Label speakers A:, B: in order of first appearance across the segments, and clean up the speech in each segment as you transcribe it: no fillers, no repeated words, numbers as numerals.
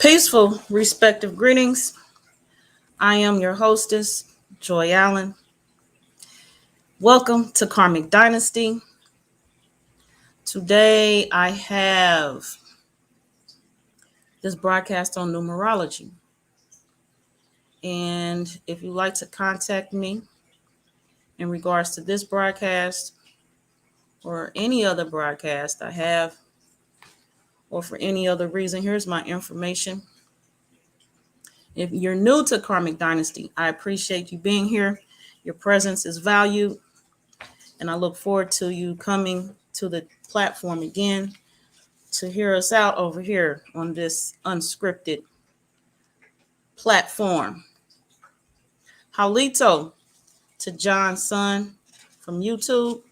A: Peaceful, respective greetings. I am your hostess, Joy Allen. Welcome to Karmic Dynasty. Today I have this broadcast on numerology. And if you'd like to contact me in regards to this broadcast or any other broadcast I have, or for any other reason, here's my information. If you're new to Karmic Dynasty, I appreciate you being here. Your presence is valued, and I look forward to you coming to the platform again to hear us out over here on this unscripted platform. Halito to John's son from YouTube.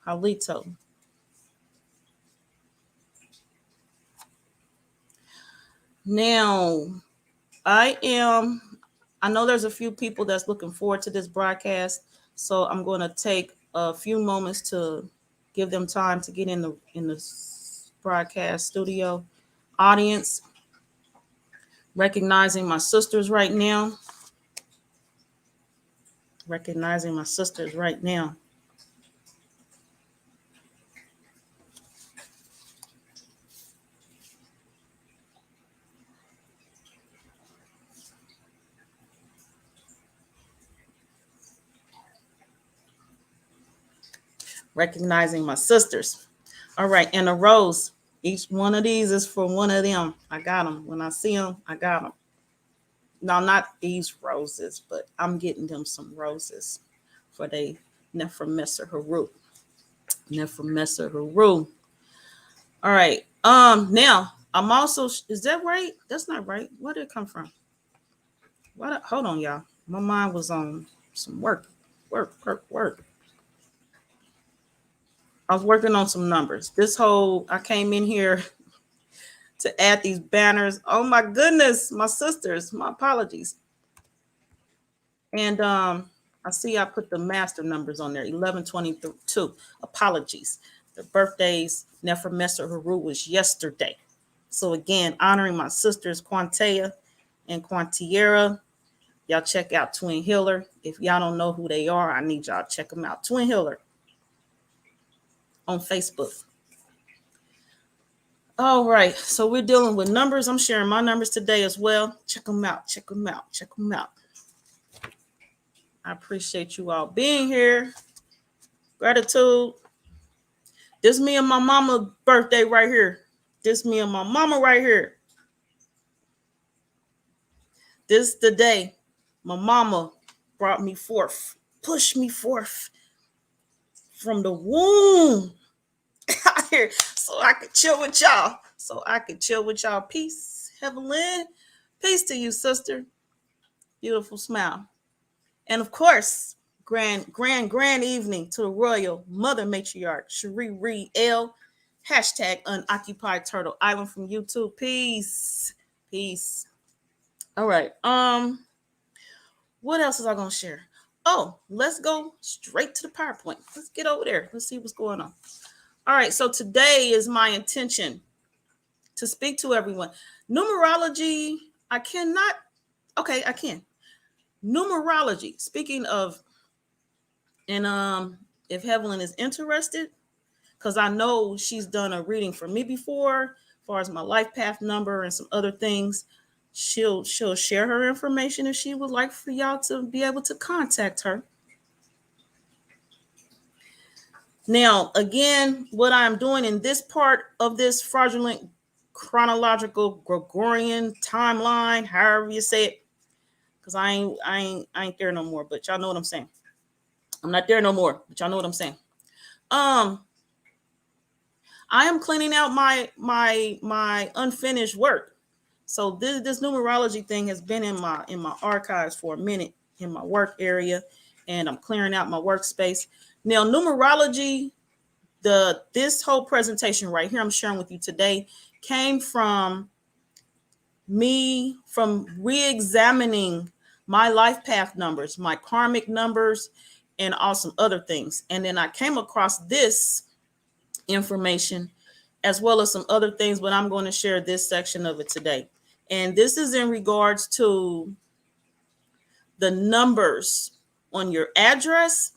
A: Halito. Now, I know there's a few people that's looking forward to this broadcast, so I'm going to take a few moments to give them time to get in the broadcast studio audience. Recognizing my sisters right now. Recognizing my sisters. All right, and a rose. Each one of these is for one of them. I got them. When I see them, I got them. No, not these roses, but I'm getting them some roses for they Nephramesser Haru. All right. Now I'm also, is that right? That's not right. Where did it come from? Hold on, y'all. My mind was on some work. I was working on some numbers. I came in here to add these banners. Oh my goodness, my sisters, my apologies. And I see I put the master numbers on there, 1122. Apologies. Their birthdays, Nephramesser Haru, was yesterday. So again, honoring my sisters, Quantea and Quantiera. Y'all check out Twin Healer. If y'all don't know who they are, I need y'all to check them out. Twin Healer on Facebook. All right, so we're dealing with numbers. I'm sharing my numbers today as well. Check them out. I appreciate you all being here. Gratitude. This me and my mama's birthday right here. This me and my mama right here. This the day my mama brought me forth, pushed me forth from the womb out here so I could chill with y'all. Peace, Evelyn. Peace to you, sister. Beautiful smile. And of course, grand evening to the royal mother matriarch, Cherie Reed L. Hashtag unoccupied Turtle Island from YouTube. Peace. All right. What else is I gonna share? Oh, let's go straight to the PowerPoint. Let's get over there. Let's see what's going on. All right. So today is my intention to speak to everyone. Numerology, I can. Numerology. Speaking of, and if Evelyn is interested, because I know she's done a reading for me before, as far as my life path number and some other things, she'll share her information if she would like for y'all to be able to contact her. Now, again, what I'm doing in this part of this fraudulent chronological Gregorian timeline, however you say it, because I ain't there no more, but y'all know what I'm saying. I'm not there no more, but y'all know what I'm saying. I am cleaning out my unfinished work. So this numerology thing has been in my archives for a minute in my work area, and I'm clearing out my workspace. Now, numerology, this whole presentation right here I'm sharing with you today came from me re-examining my life path numbers, my karmic numbers, and also other things. And then I came across this information as well as some other things, but I'm going to share this section of it today. And this is in regards to the numbers on your address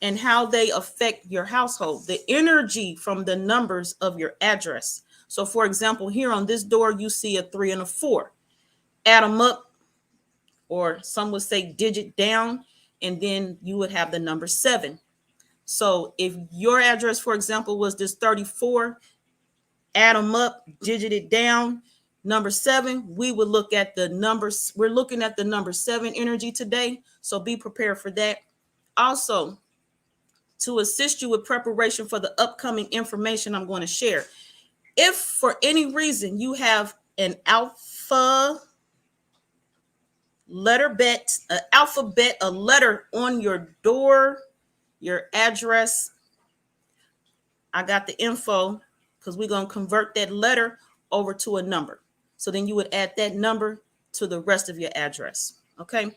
A: and how they affect your household, the energy from the numbers of your address. So, for example, here on this door, you see a 3 and a 4. Add them up, or some would say digit down, and then you would have the number 7. So if your address, for example, was this 34, add them up, digit it down, number 7, we would look at the numbers. We're looking at the number 7 energy today. So be prepared for that. Also, to assist you with preparation for the upcoming information I'm going to share. If for any reason you have an alphabet, a letter on your door, your address, I got the info, because we're going to convert that letter over to a number. So then you would add that number to the rest of your address. Okay.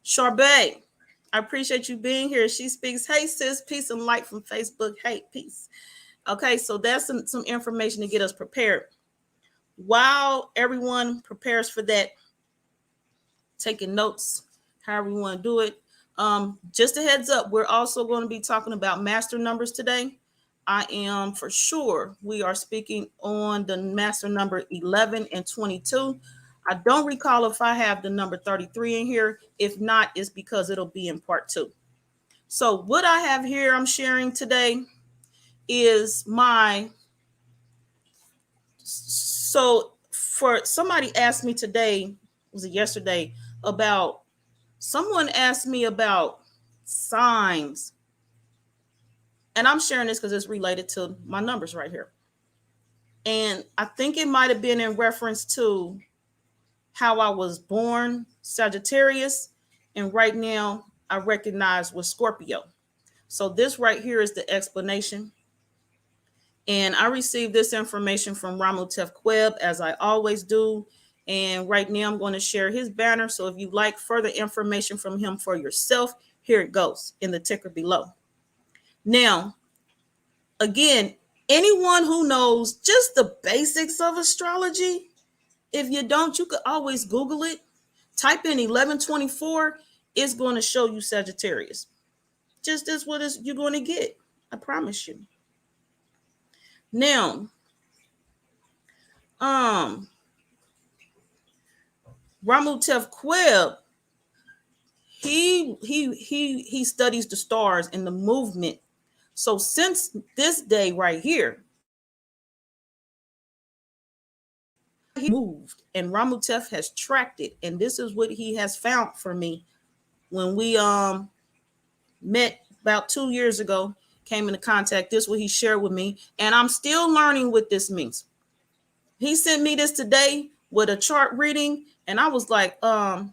A: Charbet, I appreciate you being here. She speaks, hey sis, peace and light from Facebook. Hey, peace. Okay, so that's some information to get us prepared. While everyone prepares for that, taking notes, however you want to do it. Just a heads up, we're also going to be talking about master numbers today. I am for sure we are speaking on the master number 11 and 22. I don't recall if I have the number 33 in here. If not, it's because it'll be in part 2. So what I have here I'm sharing today is so for somebody asked me today, was it yesterday, someone asked me about signs. And I'm sharing this because it's related to my numbers right here. And I think it might have been in reference to how I was born, Sagittarius, and right now I recognize with Scorpio. So this right here is the explanation. And I received this information from Ramutef Queb, as I always do. And right now I'm going to share his banner. So if you'd like further information from him for yourself, here it goes in the ticker below. Now, again, anyone who knows just the basics of astrology, if you don't, you could always Google it. Type in 1124. It's going to show you Sagittarius. Just as what is you're going to get. I promise you. Now, Ramutef Queb, he studies the stars and the movement. So since this day right here, he moved, and Ramutef has tracked it, and this is what he has found for me when we met about 2 years ago, came into contact. This is what he shared with me, and I'm still learning what this means. He sent me this today with a chart reading, and I was like, I'm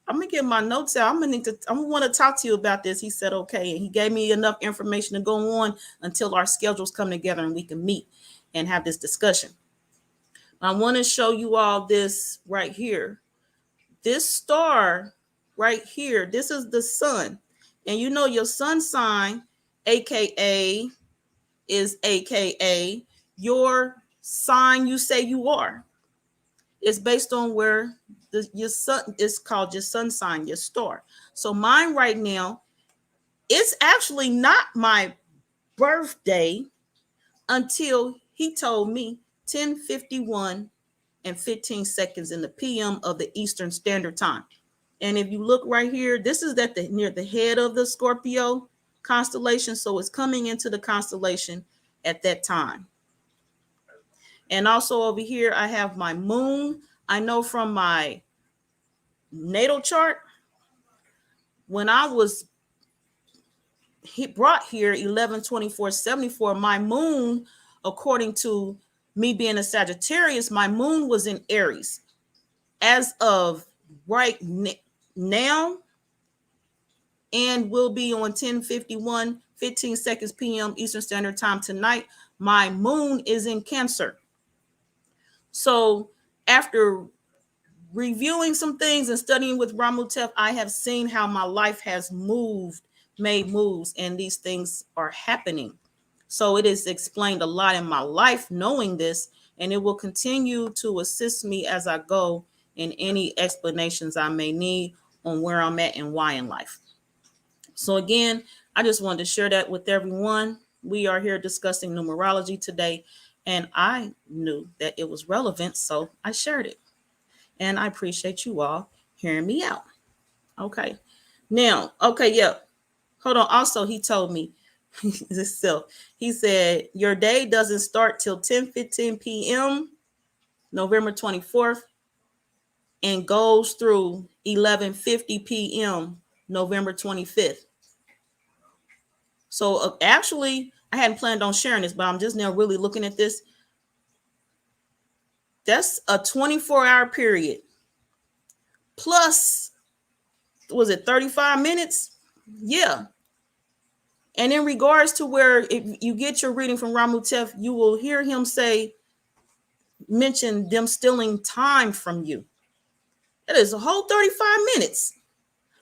A: gonna get my notes out. I'm gonna want to talk to you about this. He said okay, and he gave me enough information to go on until our schedules come together and we can meet and have this discussion. I want to show you all this right here. This star right here, this is the sun. And you know your sun sign, aka, is aka your sign you say you are. It's based on where your sun is called, your sun sign, your star. So mine right now, it's actually not my birthday until he told me 10:51 and 15 seconds in the PM of the Eastern Standard Time. And if you look right here, this is near the head of the Scorpio constellation. So it's coming into the constellation at that time. And also over here, I have my moon. I know from my natal chart, when I was brought here 11/24/74, my moon, according to me being a Sagittarius, my moon was in Aries. As of right now, and will be on 10:51, 15 seconds PM Eastern Standard Time tonight, my moon is in Cancer. So after reviewing some things and studying with Ramutef, I have seen how my life has made moves, and these things are happening. So it has explained a lot in my life knowing this, and it will continue to assist me as I go in any explanations I may need on where I'm at and why in life. So again, I just wanted to share that with everyone. We are here discussing numerology today, and I knew that it was relevant, so I shared it. And I appreciate you all hearing me out. Okay. Now, okay, yeah. Hold on. Also, he told me this self. He said your day doesn't start till 10:15 p.m. November 24th and goes through 11:50 p.m. November 25th. So actually, I hadn't planned on sharing this, but I'm just now really looking at this. That's a 24-hour period. Plus, was it 35 minutes? Yeah. And in regards to where if you get your reading from Ramutef, you will hear him mention them stealing time from you. It is a whole 35 minutes,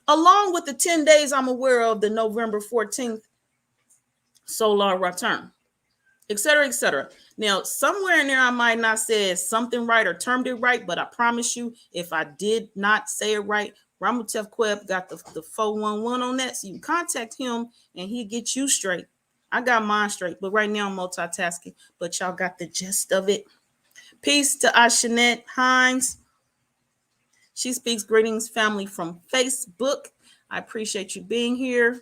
A: along with the 10 days I'm aware of the November 14th solar return, etc., etc. Now, somewhere in there, I might not say something right or termed it right, but I promise you, if I did not say it right, Ramutef Queb got the 411 on that, so you can contact him and he'll get you straight. I got mine straight, but right now I'm multitasking, but y'all got the gist of it. Peace to Ashanette Hines. She speaks greetings, family, from Facebook. I appreciate you being here.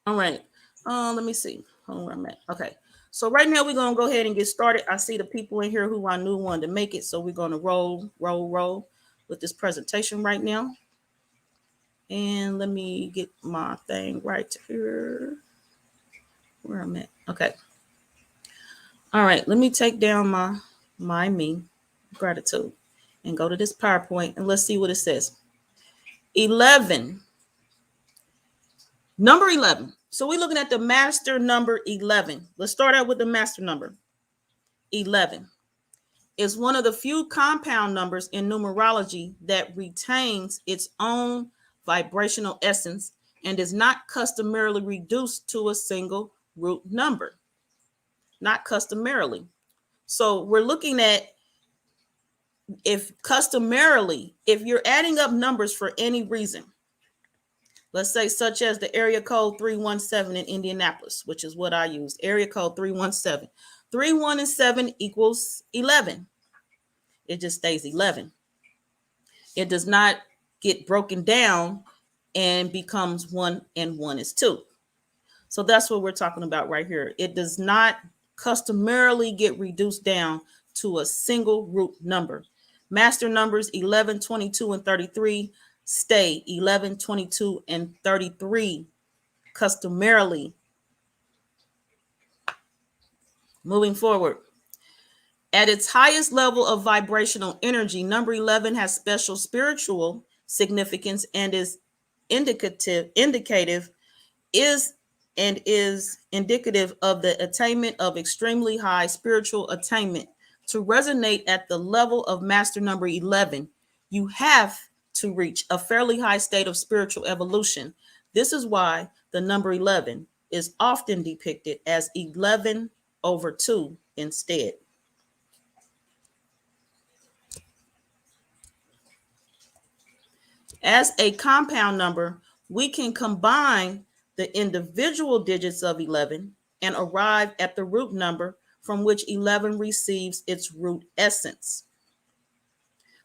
A: All right. Let me see. Hold on where I'm at. Okay. So right now we're gonna go ahead and get started. I see the people in here who I knew wanted to make it, so we're gonna roll with this presentation right now. And let me get my thing right here. Where I'm at. Okay. All right. Let me take down my me gratitude and go to this PowerPoint and let's see what it says. 11. Number 11. So we're looking at the master number 11. Let's start out with the master number. 11 is one of the few compound numbers in numerology that retains its own vibrational essence and is not customarily reduced to a single root number. Not customarily. So we're looking at if you're adding up numbers for any reason, let's say such as the area code 317 in Indianapolis, which is what I use, area code 317. 3, 1, and 7 equals 11. It just stays 11. It does not get broken down and becomes 1 and 1 is 2. So that's what we're talking about right here. It does not customarily get reduced down to a single root number. Master numbers 11, 22, and 33 stay 11, 22, and 33 customarily. Moving forward. At its highest level of vibrational energy, number 11 has special spiritual significance and is indicative of the attainment of extremely high spiritual attainment. To resonate at the level of master number 11, you have to reach a fairly high state of spiritual evolution. This is why the number 11 is often depicted as 11/2 instead. As a compound number, we can combine the individual digits of 11 and arrive at the root number from which 11 receives its root essence.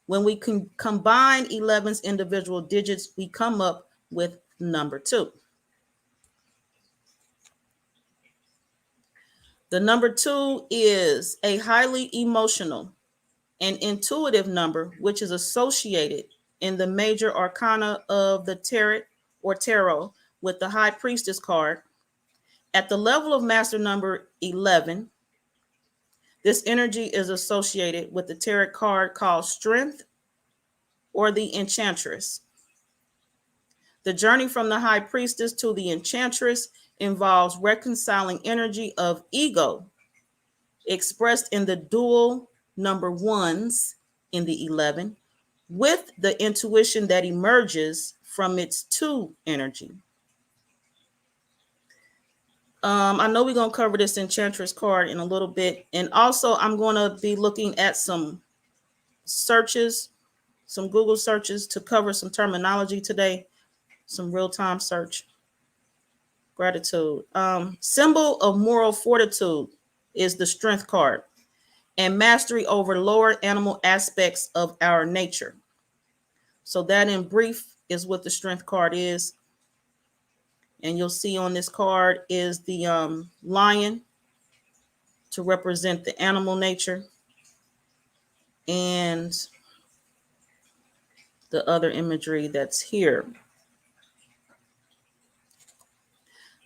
A: When we can combine 11's individual digits, we come up with number 2. The number 2 is a highly emotional and intuitive number, which is associated in the major arcana of the tarot with the High Priestess card. At the level of master number 11, this energy is associated with the tarot card called Strength or the Enchantress. The journey from the High Priestess to the Enchantress involves reconciling energy of ego expressed in the dual number 1s in the 11 with the intuition that emerges from its 2 energy. I know we're going to cover this Enchantress card in a little bit. And also, I'm going to be looking at some searches, some Google searches to cover some terminology today, some real-time search. Gratitude. Symbol of moral fortitude is the Strength card, and mastery over lower animal aspects of our nature. So that in brief is what the Strength card is. And you'll see on this card is the lion to represent the animal nature, and the other imagery that's here.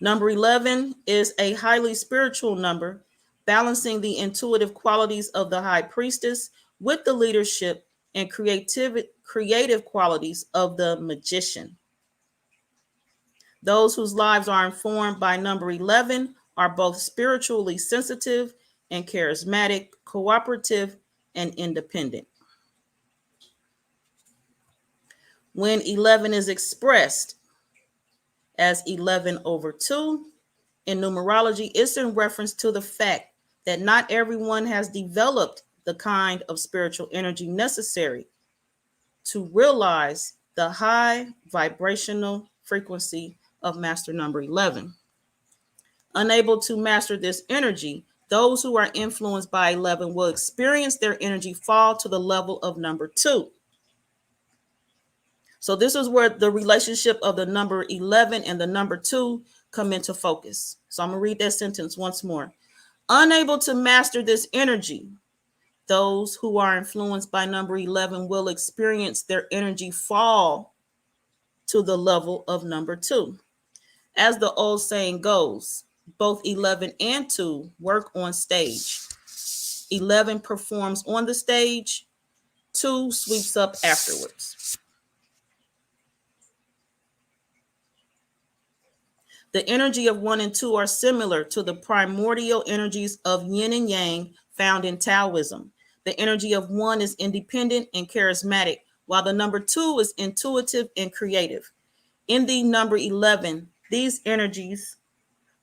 A: Number 11 is a highly spiritual number, balancing the intuitive qualities of the high priestess with the leadership and creative qualities of the magician. Those whose lives are informed by number 11 are both spiritually sensitive and charismatic, cooperative, and independent. When 11 is expressed as 11 over 2 in numerology, it's in reference to the fact that not everyone has developed the kind of spiritual energy necessary to realize the high vibrational frequency of master number 11. Unable to master this energy, those who are influenced by 11 will experience their energy fall to the level of number 2. So this is where the relationship of the number 11 and the number 2 come into focus. So I'm going to read that sentence once more. Unable to master this energy, those who are influenced by number 11 will experience their energy fall to the level of number 2. As the old saying goes, both 11 and 2 work on stage. 11 performs on the stage, 2 sweeps up afterwards. The energy of 1 and 2 are similar to the primordial energies of yin and yang found in Taoism. The energy of 1 is independent and charismatic, while the number 2 is intuitive and creative. In the number 11, these energies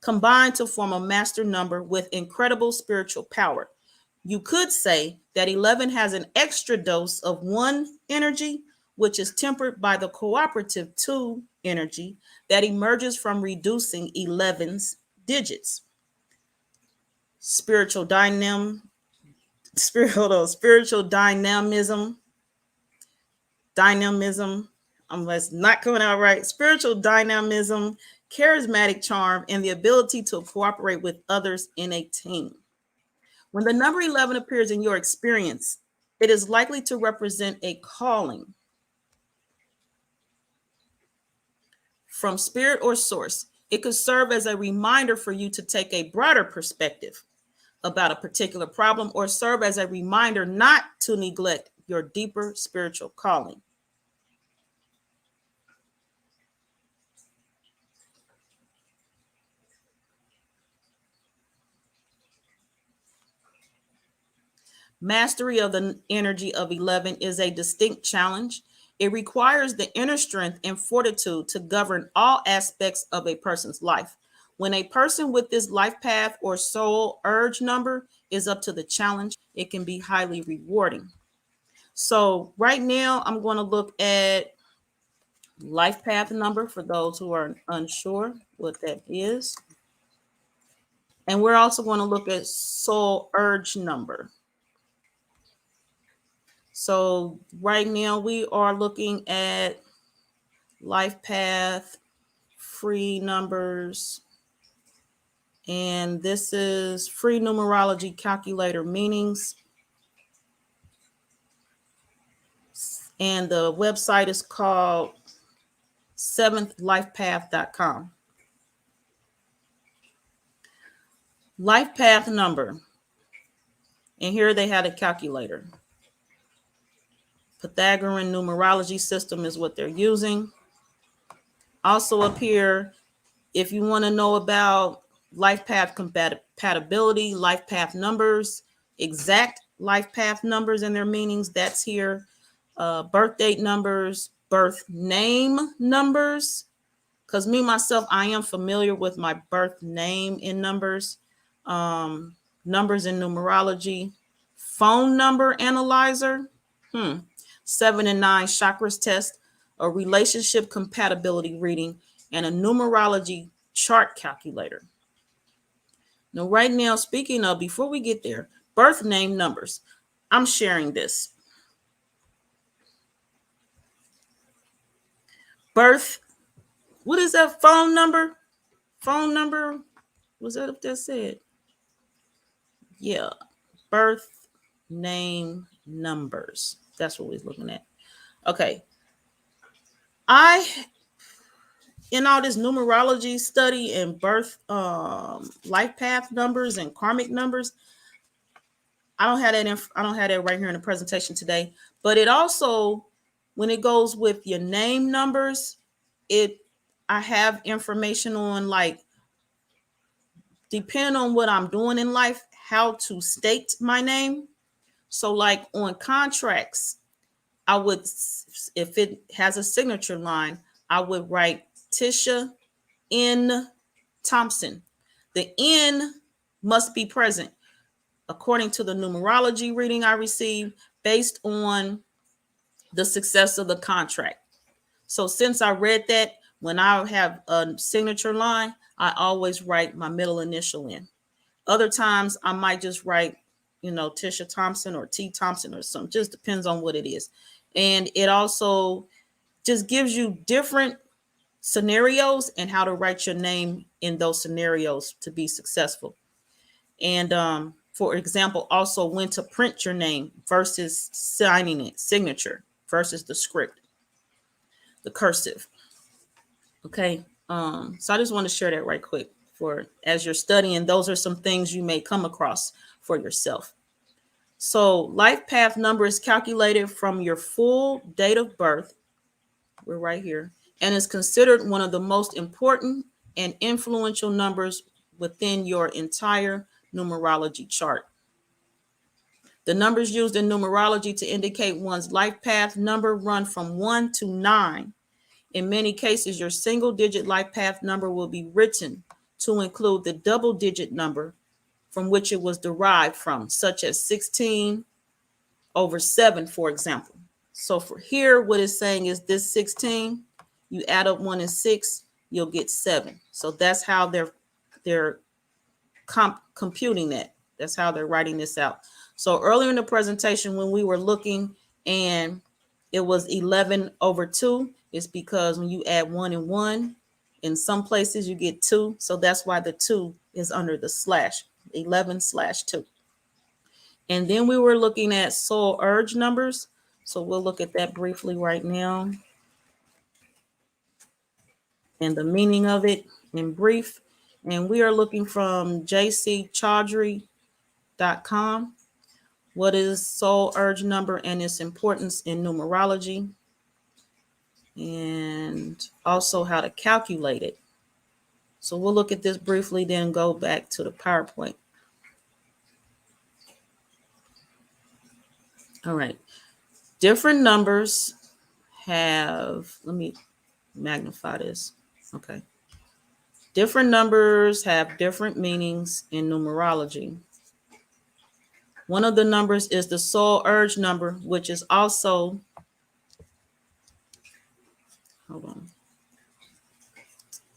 A: combine to form a master number with incredible spiritual power. You could say that 11 has an extra dose of 1 energy, which is tempered by the cooperative 2 energy that emerges from reducing 11's digits. Spiritual dynamism, unless not coming out right, spiritual dynamism, charismatic charm, and the ability to cooperate with others in a team. When the number 11 appears in your experience, it is likely to represent a calling from spirit or source. It could serve as a reminder for you to take a broader perspective about a particular problem, or serve as a reminder not to neglect your deeper spiritual calling. Mastery of the energy of 11 is a distinct challenge. It requires the inner strength and fortitude to govern all aspects of a person's life. When a person with this life path or soul urge number is up to the challenge, it can be highly rewarding. So right now, I'm going to look at life path number for those who are unsure what that is. And we're also going to look at soul urge number. So right now we are looking at life path, free numbers, and this is free numerology calculator meanings. And the website is called 7thlifepath.com. Life path number. And here they had a calculator. Pythagorean numerology system is what they're using. Also up here, if you want to know about life path compatibility, life path numbers, exact life path numbers and their meanings, that's here. Birth date numbers, birth name numbers, because me myself, I am familiar with my birth name in numbers, numbers in numerology, phone number analyzer, 7 and 9 chakras test, a relationship compatibility reading, and a numerology chart calculator. Now, right now, speaking of, before we get there, birth name numbers, I'm sharing this. Birth, what is that phone number? Phone number, was that up there said? Yeah, birth name numbers. That's what we're looking at. Okay. In all this numerology study and birth life path numbers and karmic numbers, I don't have that right here in the presentation today, but it also, when it goes with your name numbers, I have information on, like, depending on what I'm doing in life, how to state my name. So like on contracts, I would, if it has a signature line, I would write Tisha N. Thompson. The N must be present according to the numerology reading I received based on the success of the contract. So since I read that, when I have a signature line, I always write my middle initial in. Other times I might just write, Tisha Thompson or T Thompson or something. Just depends on what it is. And it also just gives you different scenarios and how to write your name in those scenarios to be successful. And for example, also when to print your name versus signing it, signature versus the script, the cursive. Okay. So I just want to share that right quick, for as you're studying, those are some things you may come across for yourself. So life path number is calculated from your full date of birth. We're right here. And is considered one of the most important and influential numbers within your entire numerology chart. The numbers used in numerology to indicate one's life path number run from 1 to 9. In many cases, your single digit life path number will be written to include the double digit number from which it was derived from, such as 16 over 7, for example. So for here, what it's saying is this 16, you add up 1 and 6, you'll get 7. So that's how they're computing that. That's how they're writing this out. So earlier in the presentation, when we were looking and it was 11 over 2, it's because when you add 1 and 1, in some places you get 2. So that's why the 2 is under the slash, 11/2. And then we were looking at soul urge numbers. So we'll look at that briefly right now and the meaning of it in brief. And we are looking from jcchaudhry.com. What is soul urge number and its importance in numerology, and also how to calculate it. So we'll look at this briefly, then go back to the PowerPoint. All right. Different numbers have, let me magnify this. Okay. Different numbers have different meanings in numerology. One of the numbers is the soul urge number, which is also, hold on,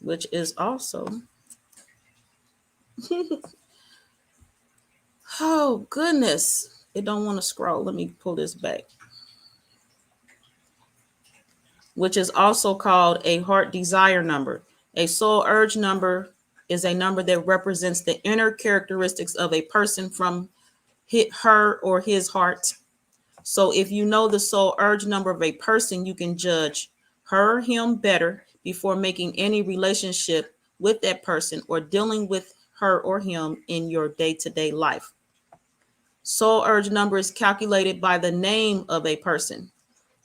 A: which is also, oh goodness, it don't want to scroll. Let me pull this back. Which is also called a heart desire number. A soul urge number is a number that represents the inner characteristics of a person from her or his heart. So if you know the soul urge number of a person, you can judge her or him better before making any relationship with that person or dealing with her or him in your day-to-day life. Soul urge number is calculated by the name of a person.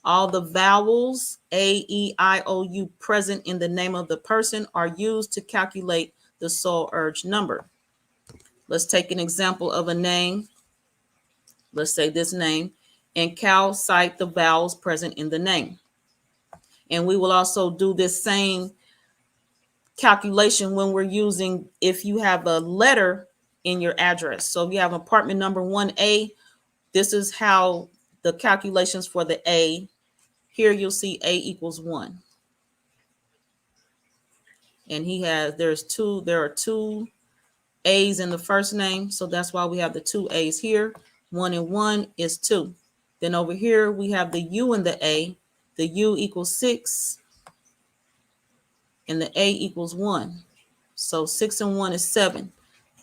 A: All the vowels A, E, I, O, U present in the name of the person are used to calculate the soul urge number. Let's take an example of a name. Let's say this name, and calcite the vowels present in the name. And we will also do this same calculation when we're using, if you have a letter in your address. So if you have apartment number 1A, this is how the calculations for the A. Here you'll see A equals 1. And there are two A's in the first name. So that's why we have the two A's here. 1 and 1 is 2. Then over here, we have the U and the A. The U equals 6 and the A equals 1. So 6 and 1 is 7.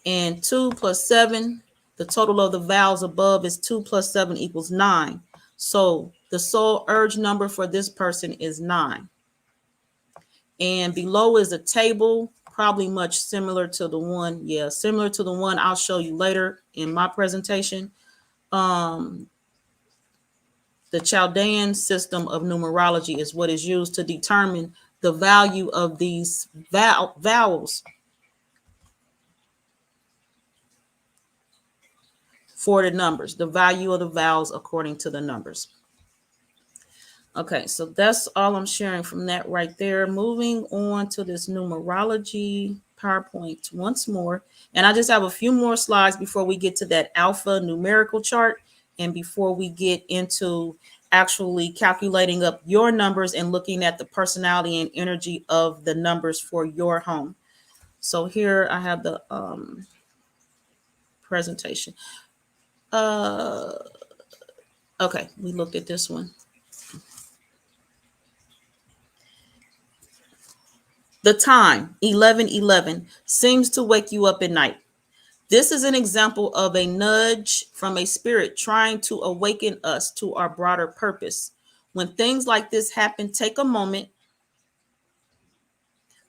A: And 2 plus 7, the total of the vowels above is 2 plus 7 equals 9. So the soul urge number for this person is 9. And below is a table, probably much similar to the one, similar to the one I'll show you later in my presentation. The Chaldean system of numerology is what is used to determine the value of these vowels for the numbers, the value of the vowels according to the numbers. Okay, so that's all I'm sharing from that right there. Moving on to this numerology PowerPoint once more. And I just have a few more slides before we get to that alpha numerical chart and before we get into actually calculating up your numbers and looking at the personality and energy of the numbers for your home. So here I have the presentation. Okay, we looked at this one. The time, 11:11, seems to wake you up at night. This is an example of a nudge from a spirit trying to awaken us to our broader purpose. When things like this happen, take a moment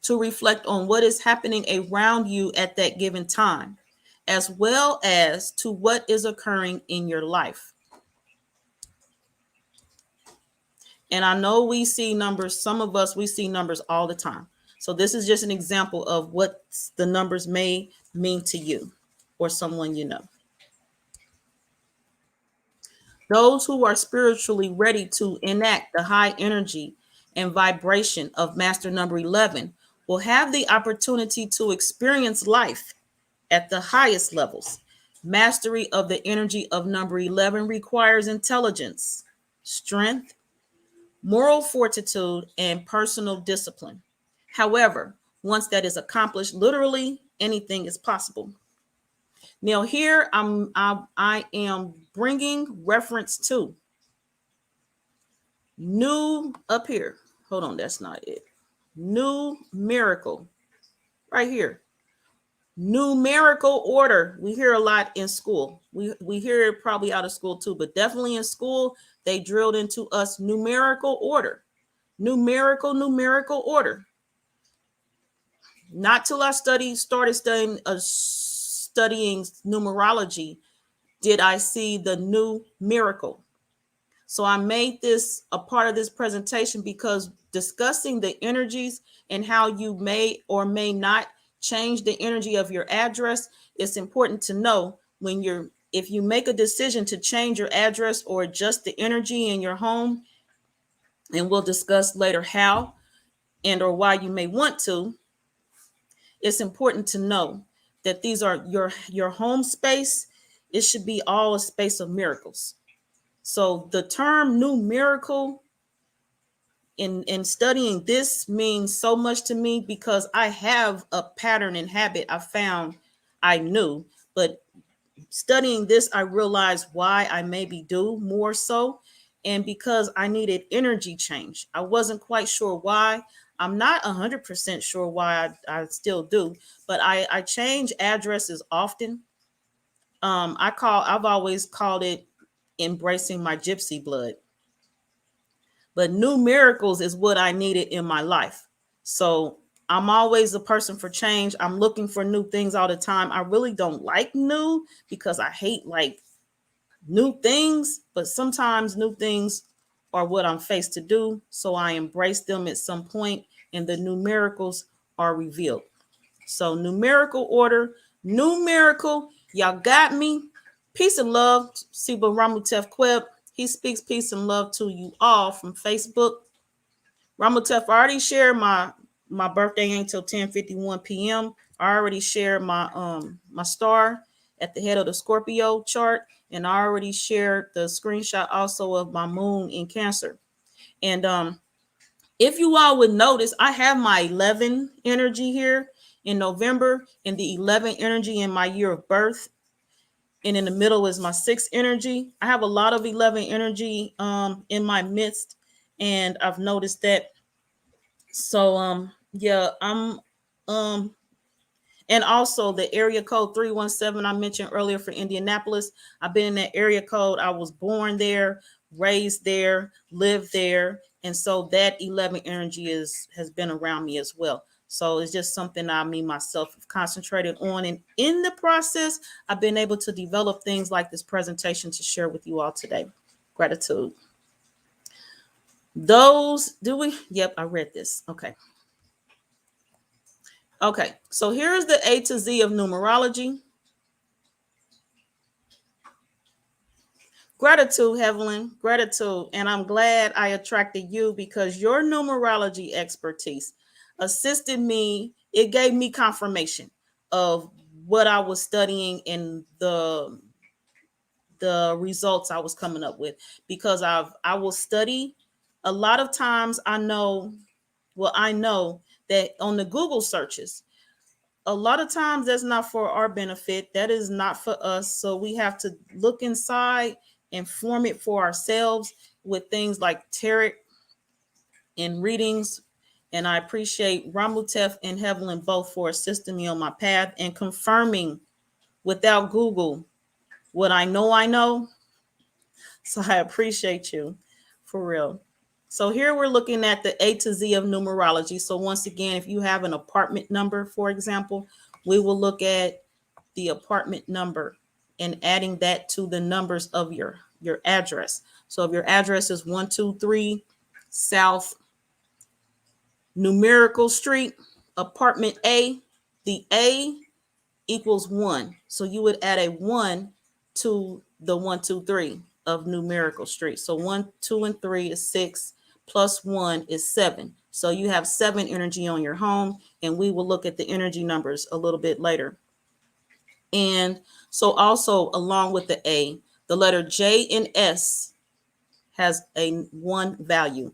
A: to reflect on what is happening around you at that given time, as well as to what is occurring in your life. And I know we see numbers, some of us, we see numbers all the time. So this is just an example of what the numbers may mean to you or someone you know. Those who are spiritually ready to enact the high energy and vibration of Master Number 11 will have the opportunity to experience life at the highest levels. Mastery of the energy of number 11 requires intelligence, strength, moral fortitude, and personal discipline. However, once that is accomplished, literally anything is possible. Now here I am bringing reference to new up here. Hold on, that's not it. New miracle right here. Numerical order. We hear a lot in school. We hear it probably out of school too, but definitely in school, they drilled into us numerical order. Numerical order. Not till I started studying numerology did I see the new miracle. So I made this a part of this presentation because discussing the energies and how you may or may not change the energy of your address, it's important to know if you make a decision to change your address or adjust the energy in your home, and we'll discuss later how and or why you may want to, it's important to know that these are your home space. It should be all a space of miracles. So the term new miracle in studying this means so much to me because I have a pattern and habit I found I knew, but studying this, I realized why I maybe do more so. And because I needed energy change. I wasn't quite sure why. I'm not 100% sure why I still do, but I change addresses often. I've always called it embracing my gypsy blood. But new miracles is what I needed in my life. So I'm always a person for change. I'm looking for new things all the time. I really don't like new because I hate like new things, but sometimes new things are what I'm faced to do. So I embrace them at some point and the new miracles are revealed. So numerical order, new miracle, y'all got me. Peace and love, Siba Ramutef Kweb. He speaks peace and love to you all from Facebook. Ramutef, I already shared my my birthday ain't till 10:51 p.m. I already shared my star at the head of the Scorpio chart, and I already shared the screenshot also of my moon in Cancer. And if you all would notice, I have my 11 energy here in November, and the 11 energy in my year of birth, and in the middle is my 6 energy. I have a lot of 11 energy in my midst, and I've noticed that. So yeah, I'm and also the area code 317 I mentioned earlier for Indianapolis. I've been in that area code. I was born there, raised there, lived there. And so that 11 energy has been around me as well. So it's just something I, me myself, have concentrated on. And in the process, I've been able to develop things like this presentation to share with you all today. Gratitude. Yep, I read this. Okay. Okay, so here's the A to Z of numerology. Gratitude, Evelyn, gratitude. And I'm glad I attracted you because your numerology expertise assisted me. It gave me confirmation of what I was studying and the results I was coming up with, because I will study. A lot of times I know that on the Google searches, a lot of times that's not for our benefit. That is not for us. So we have to look inside and form it for ourselves with things like tarot and readings. And I appreciate Ramutef and Evelyn both for assisting me on my path and confirming without Google what I know. So I appreciate you for real. So here we're looking at the A to Z of numerology. So once again, if you have an apartment number, for example, we will look at the apartment number and adding that to the numbers of your address. So if your address is 123 South Numerical Street, apartment A, the A equals 1. So you would add a 1 to the 123 of Numerical Street. So 1, 2, and 3 is 6, plus 1 is 7. So you have 7 energy on your home, and we will look at the energy numbers a little bit later. And so also along with the A, the letter J and S has a 1 value.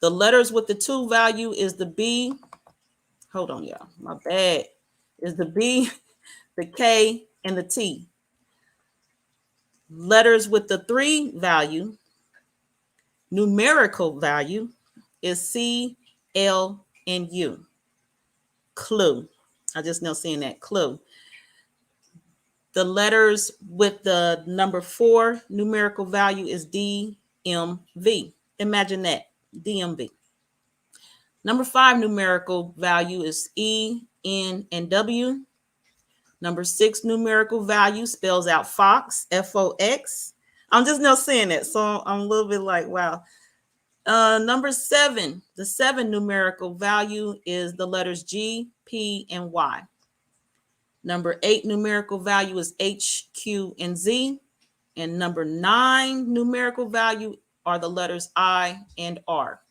A: The letters with the 2 value is the B. Hold on, y'all. My bad. Is the B, the K, and the T. Letters with the 3 value, numerical value, is C, L, and U. Clue. I just now seeing that. Clue. The letters with the number 4 numerical value is D, M, V. Imagine that. DMV. Number 5 numerical value is E, N, and W. Number 6 numerical value spells out Fox, Fox. I'm just now saying it, so I'm a little bit like, wow. Number 7, the 7 numerical value is the letters G, P, and Y. Number 8 numerical value is H, Q, and Z. And number 9 numerical value are the letters I and R.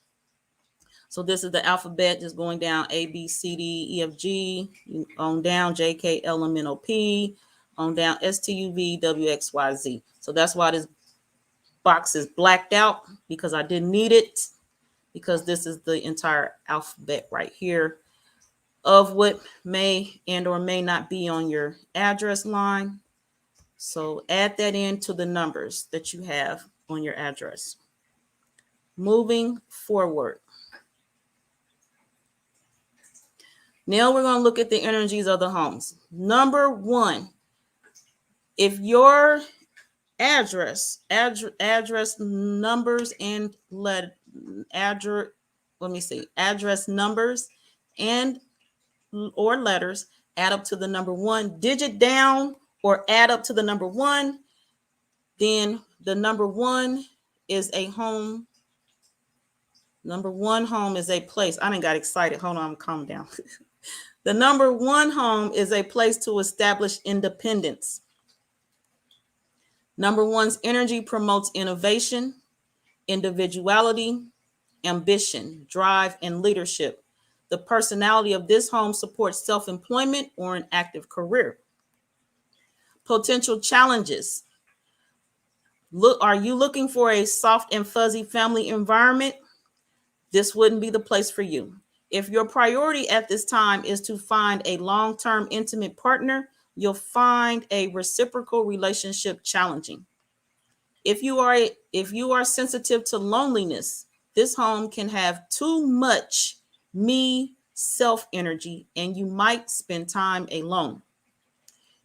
A: So this is the alphabet just going down A, B, C, D, E, F, G, on down J, K, L, M, N, O, P, on down S, T, U, V, W, X, Y, Z. So that's why this box is blacked out, because I didn't need it, because this is the entire alphabet right here of what may and or may not be on your address line. So add that into the numbers that you have on your address. Moving forward. Now we're going to look at the energies of the homes. Number 1, if your address numbers and address numbers and or letters add up to the number 1 digit down or add up to the number 1, then the number 1 is a home. Number 1 home is a place. I didn't got excited. Hold on, calm down. The number 1 home is a place to establish independence. Number 1's energy promotes innovation, individuality, ambition, drive, and leadership. The personality of this home supports self-employment or an active career. Potential challenges. Are you looking for a soft and fuzzy family environment? This wouldn't be the place for you. If your priority at this time is to find a long-term intimate partner, you'll find a reciprocal relationship challenging. If you are sensitive to loneliness, this home can have too much me self energy and you might spend time alone.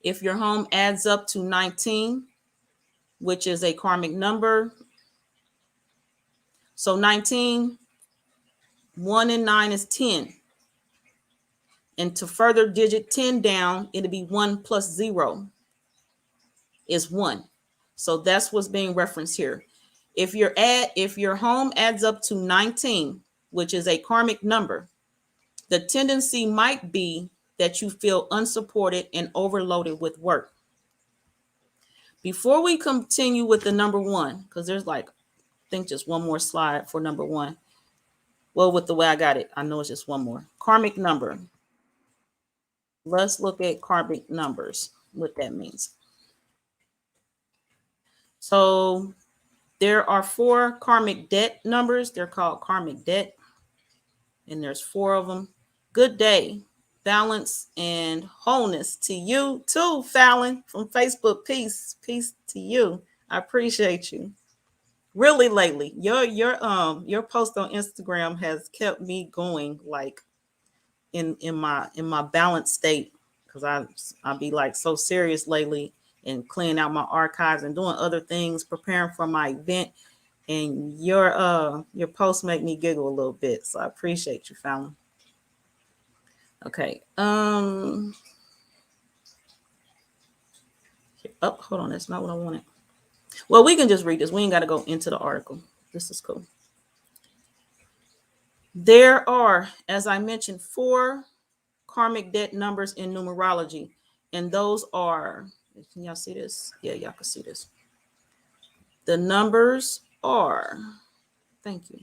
A: If your home adds up to 19, which is a karmic number, so 19, 1 and 9 is 10. And to further digit 10 down, it'll be 1 plus 0 is 1. So that's what's being referenced here. If your home adds up to 19, which is a karmic number, the tendency might be that you feel unsupported and overloaded with work. Before we continue with the number 1, because there's I think just one more slide for number 1. Well, with the way I got it, I know it's just one more. Karmic number. Let's look at karmic numbers, what that means. So there are 4 karmic debt numbers. They're called karmic debt. And there's 4 of them. Good day, balance, and wholeness to you too, Fallon from Facebook. Peace to you. I appreciate you. Really lately, your post on Instagram has kept me going in my balanced state, because I'll be so serious lately and cleaning out my archives and doing other things, preparing for my event. And your posts make me giggle a little bit. So I appreciate you, Fallon. Okay. Oh, hold on. That's not what I wanted. Well, we can just read this. We ain't got to go into the article. This is cool. There are, as I mentioned, 4 karmic debt numbers in numerology. And those are, can y'all see this? Yeah, y'all can see this. The numbers are, thank you,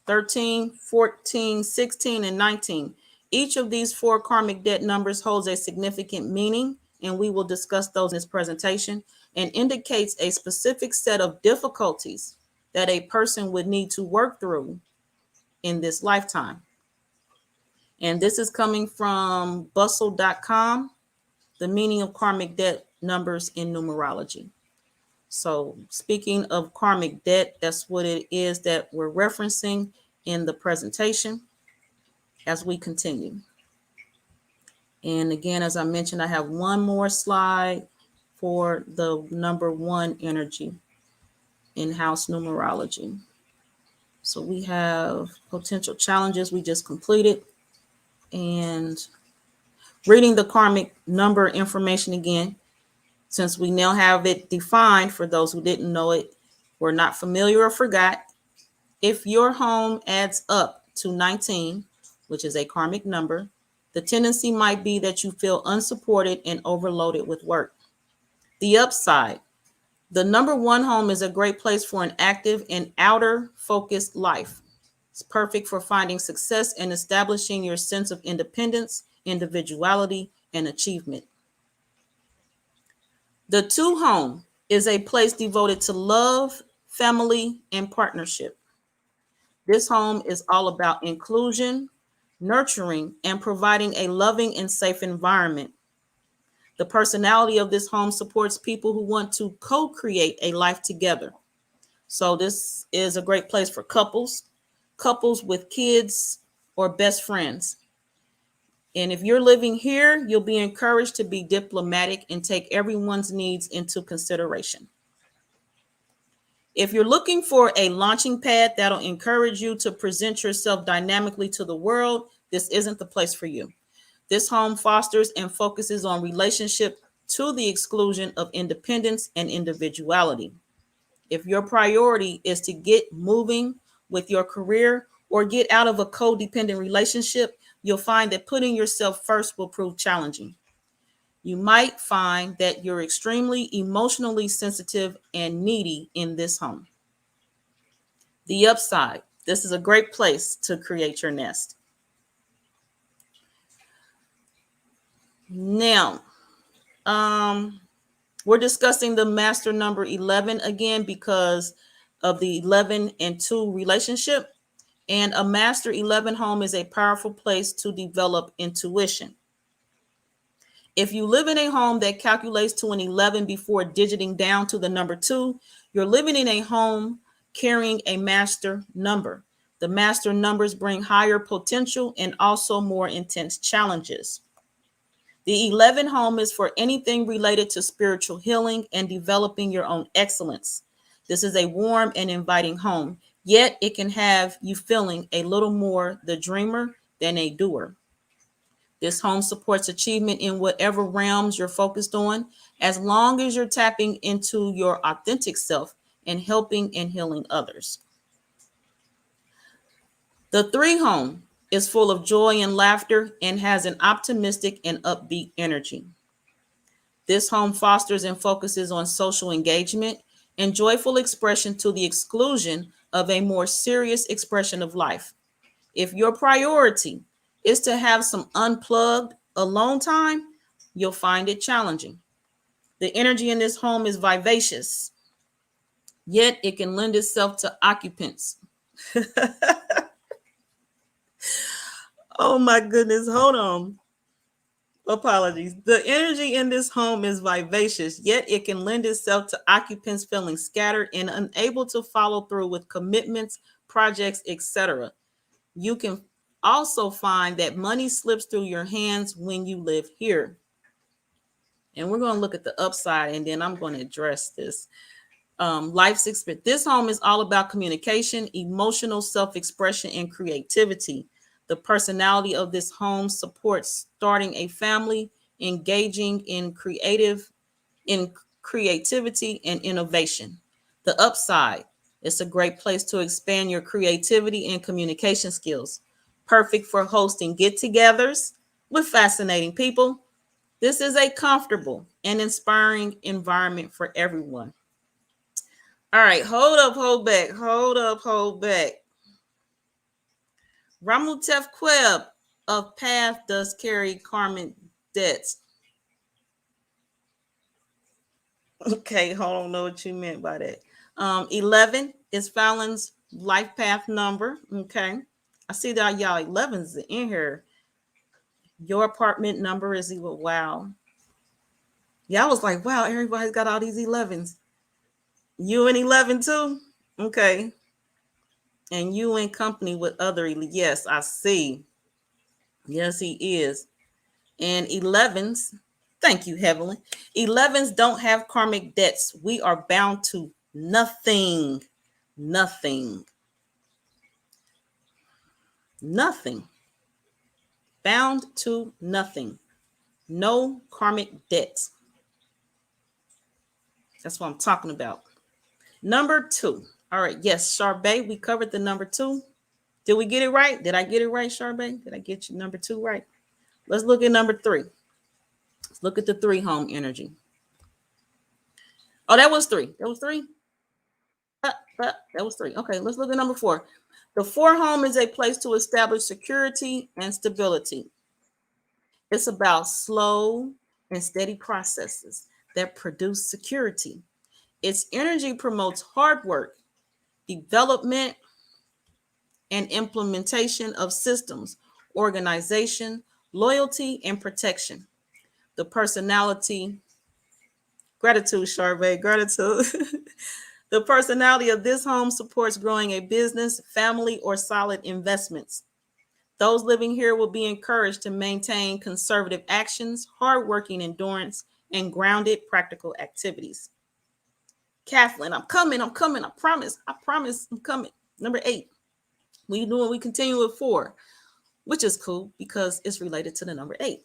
A: 13, 14, 16, and 19. Each of these 4 karmic debt numbers holds a significant meaning, and we will discuss those in this presentation, and indicates a specific set of difficulties that a person would need to work through in this lifetime. And this is coming from bustle.com, the meaning of karmic debt numbers in numerology. So speaking of karmic debt, that's what it is that we're referencing in the presentation as we continue. And again, as I mentioned, I have one more slide for the number 1 energy in house numerology. So we have potential challenges we just completed, and reading the karmic number information again, since we now have it defined for those who didn't know it, were not familiar or forgot. If your home adds up to 19, which is a karmic number, the tendency might be that you feel unsupported and overloaded with work. The upside, the number 1 home is a great place for an active and outer focused life. It's perfect for finding success and establishing your sense of independence, individuality, and achievement. The 2 home is a place devoted to love, family, and partnership. This home is all about inclusion, nurturing, and providing a loving and safe environment. The personality of this home supports people who want to co-create a life together. So this is a great place for couples with kids, or best friends. And if you're living here, you'll be encouraged to be diplomatic and take everyone's needs into consideration. If you're looking for a launching pad that'll encourage you to present yourself dynamically to the world, this isn't the place for you. This home fosters and focuses on relationship to the exclusion of independence and individuality. If your priority is to get moving with your career or get out of a codependent relationship, you'll find that putting yourself first will prove challenging. You might find that you're extremely emotionally sensitive and needy in this home. The upside, This is a great place to create your nest. Now, we're discussing the master number 11 again because of the 11 and 2 relationship. And a master 11 home is a powerful place to develop intuition. If you live in a home that calculates to an 11 before digiting down to the number 2, you're living in a home carrying a master number. The master numbers bring higher potential and also more intense challenges. The 11 home is for anything related to spiritual healing and developing your own excellence. This is a warm and inviting home, yet it can have you feeling a little more the dreamer than a doer. This home supports achievement in whatever realms you're focused on, as long as you're tapping into your authentic self and helping and healing others. The 3 home is full of joy and laughter and has an optimistic and upbeat energy. This home fosters and focuses on social engagement and joyful expression to the exclusion of a more serious expression of life. If your priority is to have some unplugged alone time, you'll find it challenging. The energy in this home is vivacious, yet it can lend itself to occupants. Oh my goodness, hold on. Apologies. The energy in this home is vivacious, yet it can lend itself to occupants feeling scattered and unable to follow through with commitments, projects, etc. You can also find that money slips through your hands when you live here. And we're going to look at the upside, and then I'm going to address this. Life's experience. This home is all about communication, emotional self-expression, and creativity. The personality of this home supports starting a family, engaging in creativity and innovation. The upside. It's a great place to expand your creativity and communication skills. Perfect for hosting get-togethers with fascinating people. This is a comfortable and inspiring environment for everyone. All right, hold up, hold back, hold up, hold back. Ramutef Queb of Path does carry karmic debts. Okay, hold on, know what you meant by that. 11 is Fallon's life path number. Okay, I see that y'all 11s in here. Your apartment number is equal. Wow. Yeah, I was like, wow, everybody's got all these 11s. You and 11 too? Okay. And you in company with other, yes, I see. Yes, he is. And 11s, thank you, Heavenly. 11s don't have karmic debts. We are bound to nothing. Nothing. Nothing. Bound to nothing. No karmic debts. That's what I'm talking about. Number 2. All right. Yes, Charbet, we covered the number 2. Did we get it right? Did I get it right, Charbet? Did I get you number 2 right? Let's look at number 3. Let's look at the 3 home energy. Oh, that was 3. That was 3? That was 3. Okay, let's look at number 4. The 4 home is a place to establish security and stability. It's about slow and steady processes that produce security. Its energy promotes hard work, development, and implementation of systems, organization, loyalty, and protection. The personality, gratitude, Charvet, gratitude. The personality of this home supports growing a business, family, or solid investments. Those living here will be encouraged to maintain conservative actions, hardworking endurance, and grounded practical activities. Kathleen, I'm coming, I promise, I'm coming. Number 8. We continue with 4, which is cool because it's related to the number 8.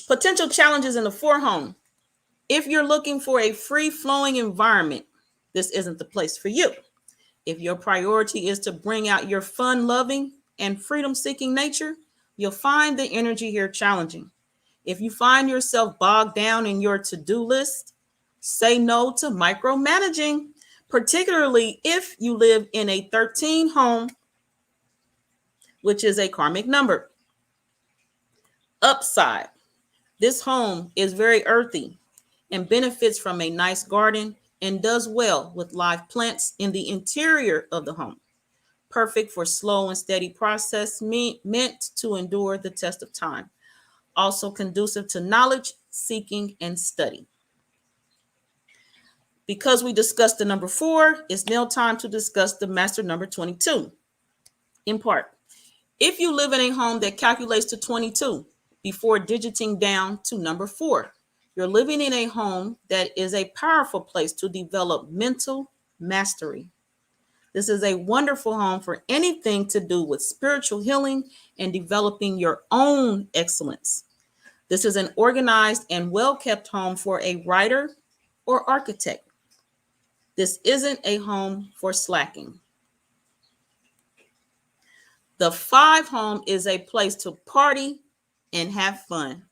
A: Potential challenges in the 4 home. If you're looking for a free-flowing environment, this isn't the place for you. If your priority is to bring out your fun-loving and freedom-seeking nature, you'll find the energy here challenging. If you find yourself bogged down in your to-do list, say no to micromanaging, particularly if you live in a 13 home which is a karmic number. Upside. This home is very earthy and benefits from a nice garden and does well with live plants in the interior of the home. Perfect for slow and steady process, meant to endure the test of time. Also conducive to knowledge, seeking, and study. Because we discussed the number 4, it's now time to discuss the master number 22. In part, if you live in a home that calculates to 22 before digiting down to number 4, you're living in a home that is a powerful place to develop mental mastery. This is a wonderful home for anything to do with spiritual healing and developing your own excellence. This is an organized and well-kept home for a writer or architect. This isn't a home for slacking. The 5 home is a place to party and have fun.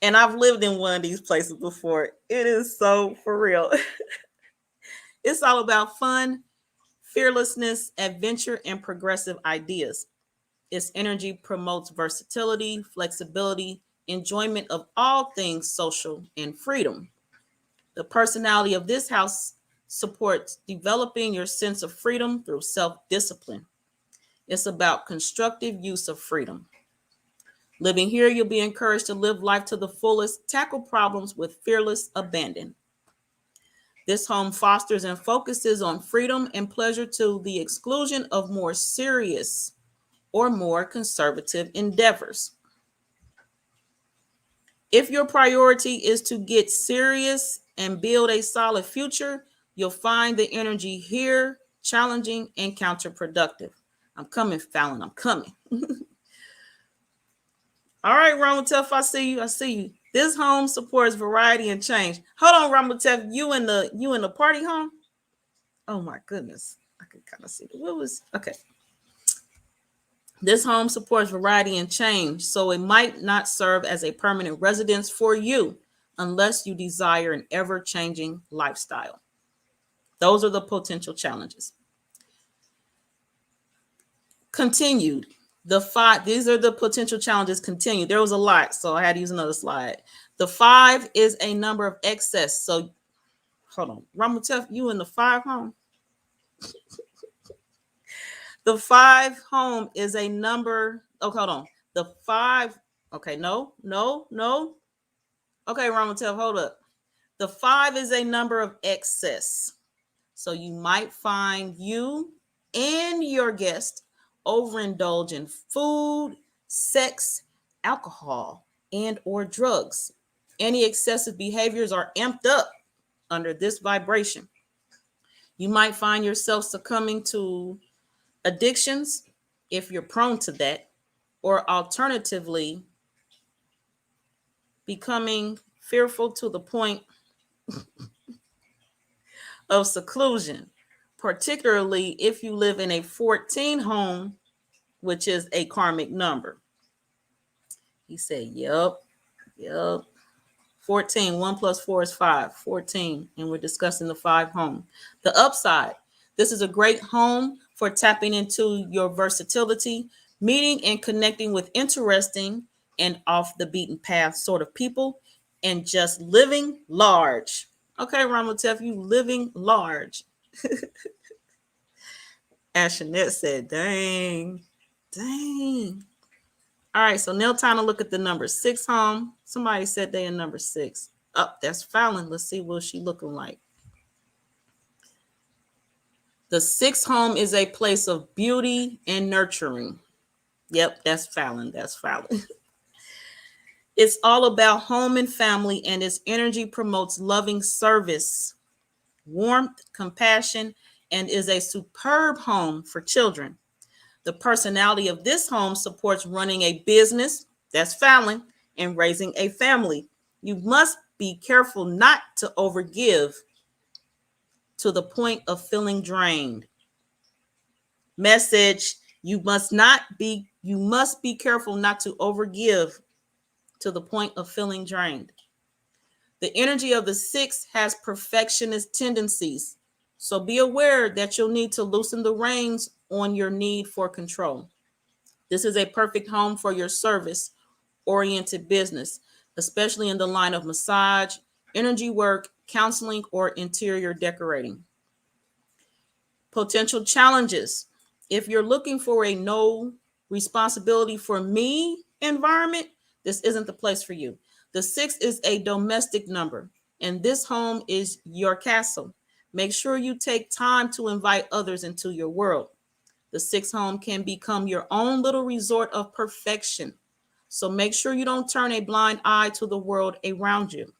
A: And I've lived in one of these places before. It is so for real. It's all about fun, fearlessness, adventure, and progressive ideas. Its energy promotes versatility, flexibility, enjoyment of all things social, and freedom. The personality of this house supports developing your sense of freedom through self-discipline. It's about constructive use of freedom. Living here, you'll be encouraged to live life to the fullest, tackle problems with fearless abandon. This home fosters and focuses on freedom and pleasure to the exclusion of more serious or more conservative endeavors. If your priority is to get serious and build a solid future, you'll find the energy here challenging and counterproductive. I'm coming, Fallon. I'm coming. All right, Ramatef, I see you. I see you. This home supports variety and change. Hold on, Ramatef. You in the party home? Oh my goodness. I can kind of see the what was okay. This home supports variety and change, so it might not serve as a permanent residence for you unless you desire an ever-changing lifestyle. Those are the potential challenges. Continued. The 5, these are the potential challenges continued. There was a lot, so I had to use another slide. The 5 is a number of excess. So hold on. Ramatef, you in the 5 home? The 5 home is a number. Oh, hold on. The 5. Okay, no. Okay, Ramatef, hold up. The 5 is a number of excess. So you might find you and your guest overindulge in food, sex, alcohol, and or drugs. Any excessive behaviors are amped up under this vibration. You might find yourself succumbing to addictions if you're prone to that, or alternatively becoming fearful to the point of seclusion, particularly if you live in a 14 home, which is a karmic number. He said, yep. 14, 1 plus 4 is 5, 14. And we're discussing the 5 home. The upside, this is a great home for tapping into your versatility, meeting and connecting with interesting and off the beaten path sort of people, and just living large. Okay, Ramatef, you living large. Ashanette said, dang. All right, so now time to look at the number 6 home. Somebody said they in number 6. Oh, that's Fallon. Let's see what she looking like. The 6th home is a place of beauty and nurturing. Yep, that's Fallon. It's all about home and family, and its energy promotes loving service, warmth, compassion, and is a superb home for children. The personality of this home supports running a business, that's Fallon, and raising a family. You must be careful not to overgive to the point of feeling drained. Message, you must be careful not to overgive to the point of feeling drained. The energy of the 6 has perfectionist tendencies, so be aware that you'll need to loosen the reins on your need for control. This is a perfect home for your service oriented business, especially in the line of massage, energy work, counseling, or interior decorating. Potential challenges. If you're looking for a no responsibility for me environment, this isn't the place for you. The 6 is a domestic number, and this home is your castle. Make sure you take time to invite others into your world. The 6th home can become your own little resort of perfection. So make sure you don't turn a blind eye to the world around you.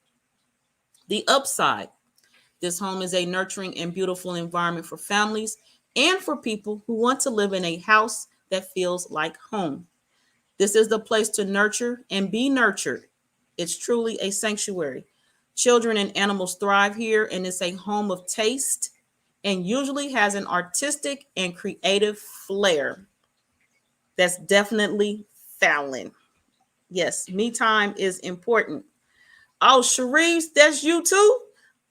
A: The upside. This home is a nurturing and beautiful environment for families and for people who want to live in a house that feels like home. This is the place to nurture and be nurtured. It's truly a sanctuary. Children and animals thrive here, and it's a home of taste and usually has an artistic and creative flair. That's definitely Fallon. Yes, me time is important. Oh, Sharice, that's you too?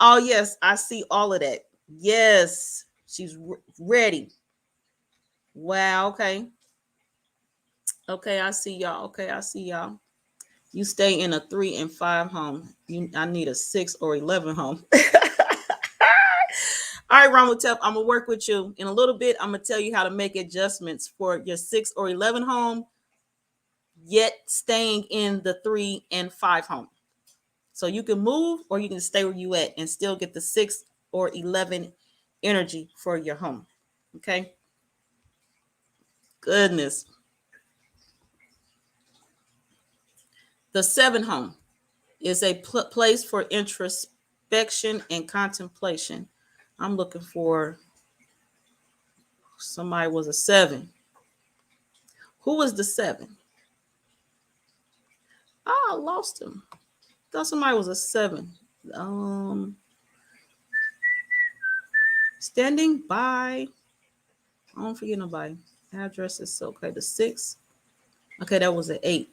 A: Oh, yes, I see all of that. Yes, she's ready. Wow, okay. Okay, I see y'all. Okay, I see y'all. You stay in a 3 and 5 home. I need a 6 or 11 home. All right, Ramutep, I'm gonna work with you in a little bit. I'm gonna tell you how to make adjustments for your 6 or 11 home, yet staying in the 3 and 5 home. So you can move or you can stay where you at and still get the 6 or 11 energy for your home. Okay. Goodness. The 7 home is a place for introspection and contemplation. I'm looking for somebody was a 7. Who was the 7? Oh, I lost him. Thought somebody was a 7. Standing by. I don't forget nobody. Address is okay. The 6. Okay, that was an 8.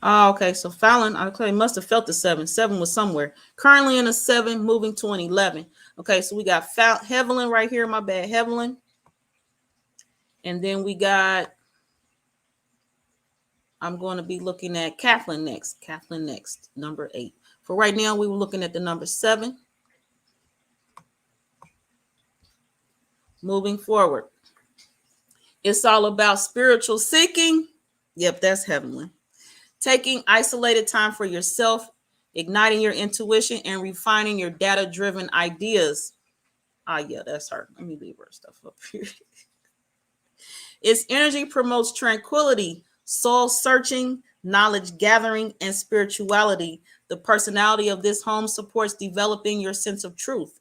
A: Oh, okay. So Fallon, okay, must have felt the 7. 7 was somewhere. Currently in a 7, moving to an 11. Okay, so we got Hevelin right here. My bad, Hevelin. And then we got, I'm going to be looking at Kathleen next. Kathleen next, number 8. For right now, we were looking at the number 7. Moving forward. It's all about spiritual seeking. Yep, that's Hevelin. Taking isolated time for yourself, igniting your intuition, and refining your data-driven ideas. Ah, yeah, that's her. Let me leave her stuff up here. Its energy promotes tranquility, soul searching, knowledge gathering, and spirituality. The personality of this home supports developing your sense of truth.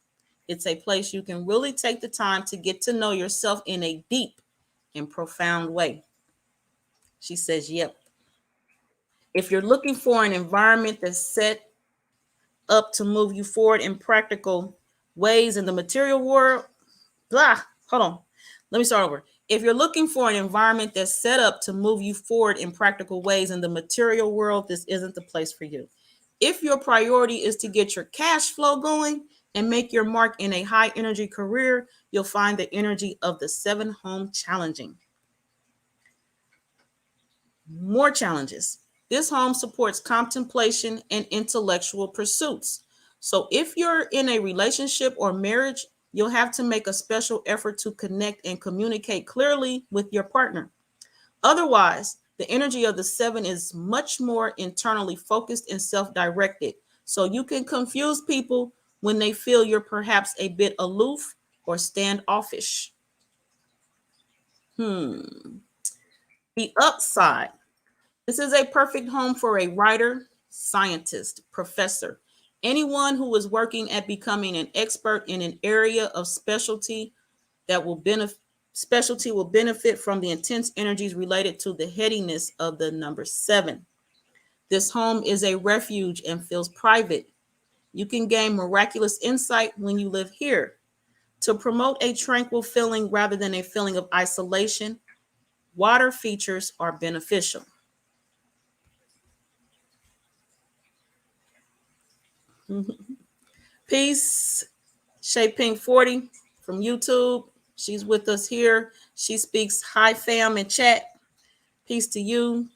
A: It's a place you can really take the time to get to know yourself in a deep and profound way. She says, yep. If you're looking for an environment that's set up to move you forward in practical ways in the material world, hold on. Let me start over. If you're looking for an environment that's set up to move you forward in practical ways in the material world, this isn't the place for you. If your priority is to get your cash flow going and make your mark in a high energy career, you'll find the energy of the 7 home challenging. More challenges. This home supports contemplation and intellectual pursuits. So if you're in a relationship or marriage, you'll have to make a special effort to connect and communicate clearly with your partner. Otherwise, the energy of the 7 is much more internally focused and self-directed. So you can confuse people when they feel you're perhaps a bit aloof or standoffish. The upside. This is a perfect home for a writer, scientist, professor, anyone who is working at becoming an expert in an area of specialty that will benefit from the intense energies related to the headiness of the number 7. This home is a refuge and feels private. You can gain miraculous insight when you live here. To promote a tranquil feeling rather than a feeling of isolation, water features are beneficial. Peace. Shay Pink 40 from YouTube. She's with us here. She speaks hi fam in chat. Peace to you.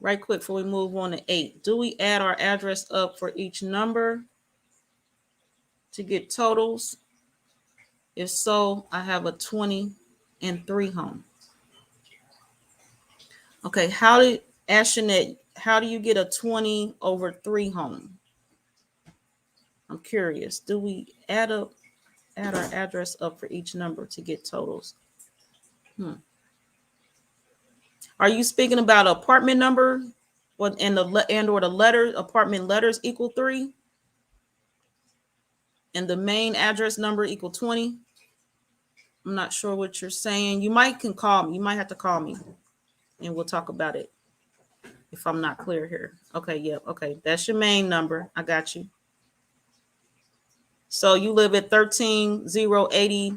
A: Right quick before we move on to 8. Do we add our address up for each number to get totals? If so, I have a 20 and 3 home. Okay, how do you get a 20 over 3 home? I'm curious. Do we add our address up for each number to get totals? Are you speaking about apartment number? What and or the letter apartment letters equal 3? And the main address number equal 20? I'm not sure what you're saying. You might have to call me and we'll talk about it if I'm not clear here. Okay, yep. Okay, that's your main number. I got you. So you live at 13080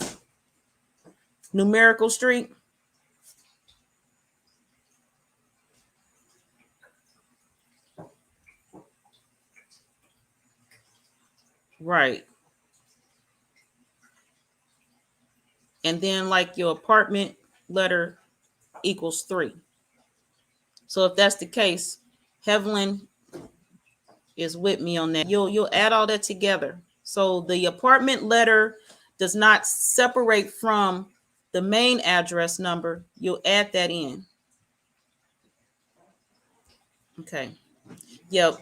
A: Numerical Street. Right. And then like your apartment letter equals 3. So if that's the case, Heaven is with me on that. You'll add all that together. So the apartment letter does not separate from the main address number. You'll add that in. Okay. Yep.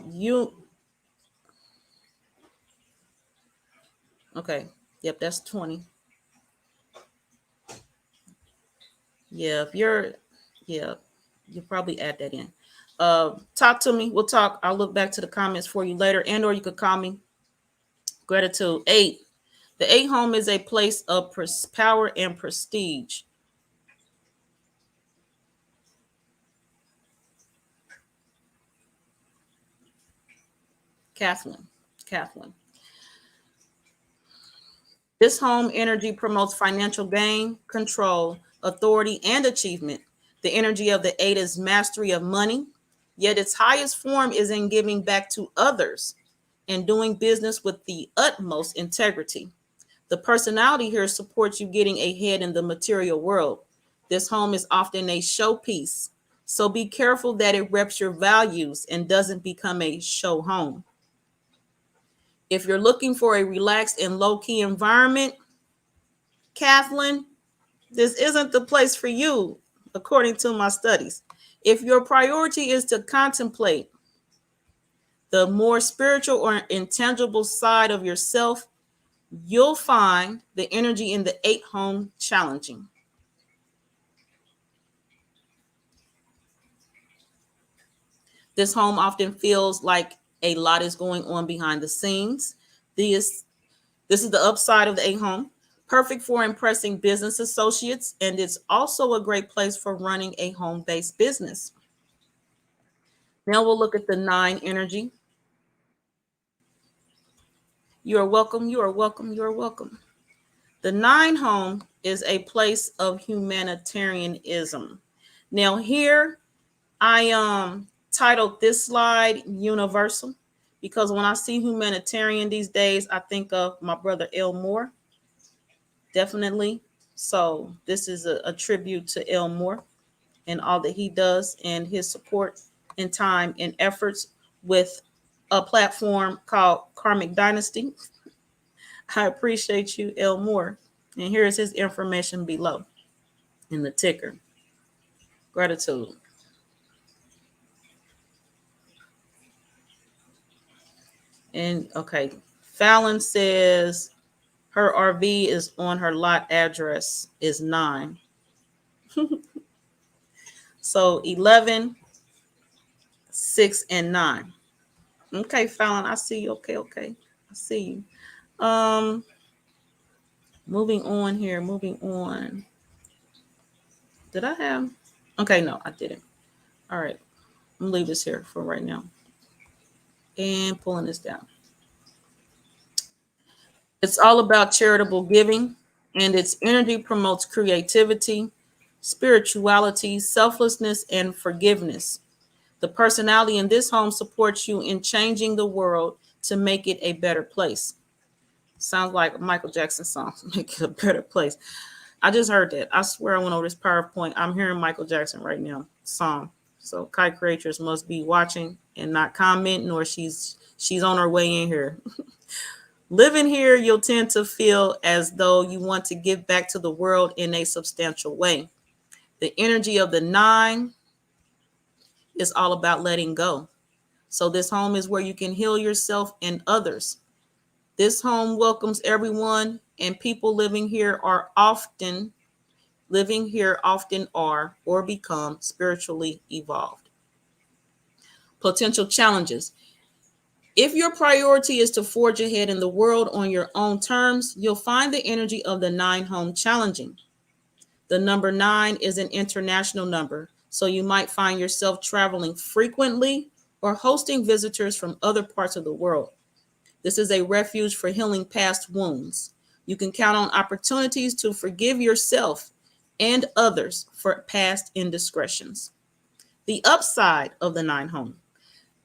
A: Okay. Yep. That's 20. Yeah. You'll probably add that in. Talk to me. We'll talk. I'll look back to the comments for you later, and or you could call me. Gratitude. 8. The 8 home is a place of power and prestige. Kathleen. This home energy promotes financial gain, control, authority, and achievement. The energy of the 8 is mastery of money, yet its highest form is in giving back to others and doing business with the utmost integrity. The personality here supports you getting ahead in the material world. This home is often a showpiece, so be careful that it reps your values and doesn't become a show home. If you're looking for a relaxed and low-key environment, Kathleen, this isn't the place for you, according to my studies. If your priority is to contemplate the more spiritual or intangible side of yourself, you'll find the energy in the 8 home challenging. This home often feels like a lot is going on behind the scenes. This is the upside of the 8 home. Perfect for impressing business associates, and it's also a great place for running a home-based business. Now we'll look at the 9 energy. You are welcome. The 9 home is a place of humanitarianism. Now here I titled this slide Universal because when I see humanitarian these days, I think of my brother Elmore. Definitely. So this is a tribute to Elmore and all that he does and his support and time and efforts with a platform called Karmic Dynasty. I appreciate you, Elmore. And here is his information below in the ticker. Gratitude. And okay, Fallon says her RV is on her lot address is 9. So 11, 6, and 9. Okay, Fallon, I see you. Okay. I see you. Moving on. Did I have? Okay, no, I didn't. All right. I'm gonna leave this here for right now. And pulling this down. It's all about charitable giving, and its energy promotes creativity, spirituality, selflessness, and forgiveness. The personality in this home supports you in changing the world to make it a better place. Sounds like a Michael Jackson song. Make it a better place. I just heard that. I swear I went over this PowerPoint. I'm hearing Michael Jackson right now. Song. So Kite Creators must be watching and not commenting, or she's on her way in here. Living here, you'll tend to feel as though you want to give back to the world in a substantial way. The energy of the 9 is all about letting go. So this home is where you can heal yourself and others. This home welcomes everyone, and people living here often are or become spiritually evolved. Potential challenges. If your priority is to forge ahead in the world on your own terms, you'll find the energy of the 9 home challenging. The number 9 is an international number, so you might find yourself traveling frequently or hosting visitors from other parts of the world. This is a refuge for healing past wounds. You can count on opportunities to forgive yourself and others for past indiscretions. The upside of the 9 home.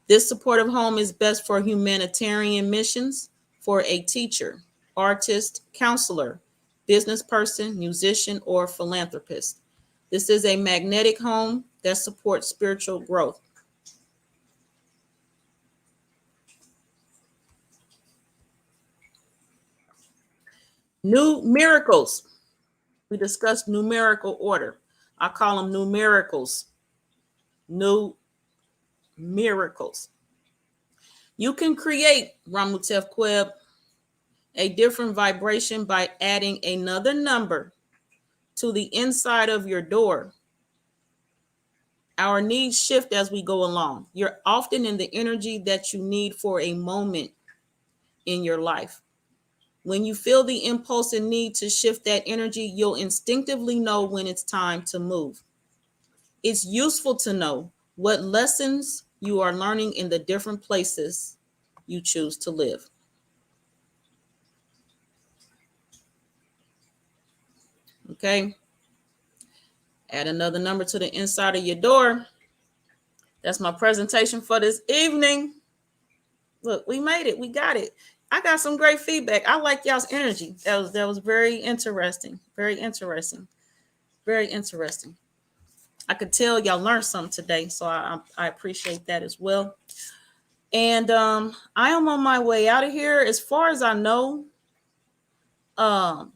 A: This supportive home is best for humanitarian missions, for a teacher, artist, counselor, business person, musician, or philanthropist. This is a magnetic home that supports spiritual growth. New miracles. We discussed numerical order. I call them numericals. New miracles. You can create, Ramutef Kweb, a different vibration by adding another number to the inside of your door. Our needs shift as we go along. You're often in the energy that you need for a moment in your life. When you feel the impulse and need to shift that energy, you'll instinctively know when it's time to move. It's useful to know what lessons you are learning in the different places you choose to live. Okay. Add another number to the inside of your door. That's my presentation for this evening. Look, we made it. We got it. I got some great feedback. I like y'all's energy. That was very interesting. Very interesting. Very interesting. I could tell y'all learned something today, so I appreciate that as well. And I am on my way out of here. As far as I know, I